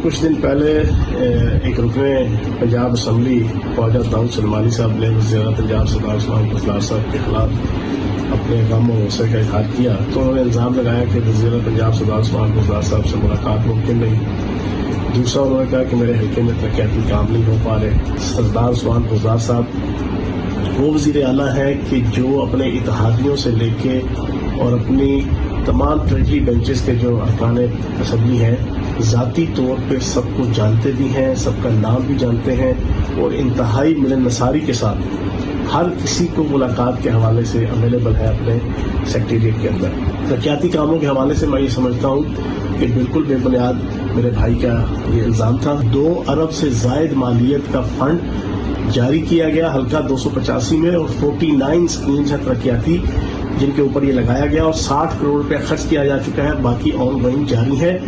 کچھ دن پہلے ایک رکن پنجاب اسمبلی خواجہ داؤد سلمانی صاحب نے وزیر پنجاب سردار عثمان قذلار صاحب کے خلاف اپنے غم و غصے کا اظہار کیا تو انہوں نے الزام لگایا کہ وزیر پنجاب سردار عثمان قذلار صاحب سے ملاقات ممکن نہیں۔ دوسرا انہوں نے کہا کہ میرے حلقے میں ترقیاتی کام نہیں ہو پا رہے۔ سردار عثمان قذلار صاحب وہ وزیر اعلیٰ ہیں کہ جو اپنے اتحادیوں سے لے کے اور اپنی تمام ٹریجری بینچز کے جو ارکان اسمبلی ہیں ذاتی طور پہ سب کو جانتے بھی ہیں، سب کا نام بھی جانتے ہیں، اور انتہائی ملن نصاری کے ساتھ ہر کسی کو ملاقات کے حوالے سے اویلیبل ہے اپنے سیکریٹریٹ کے اندر۔ ترقیاتی کاموں کے حوالے سے میں یہ سمجھتا ہوں کہ بالکل بے بنیاد میرے بھائی کا یہ الزام تھا۔ 2 ارب سے زائد مالیت کا فنڈ جاری کیا گیا حلقہ 285 میں، اور 49 اسکیمز ہیں ترقیاتی جن کے اوپر یہ لگایا گیا، اور 60 کروڑ روپے خرچ کیا جا چکا ہے، باقی آن گوئنگ جاری ہے۔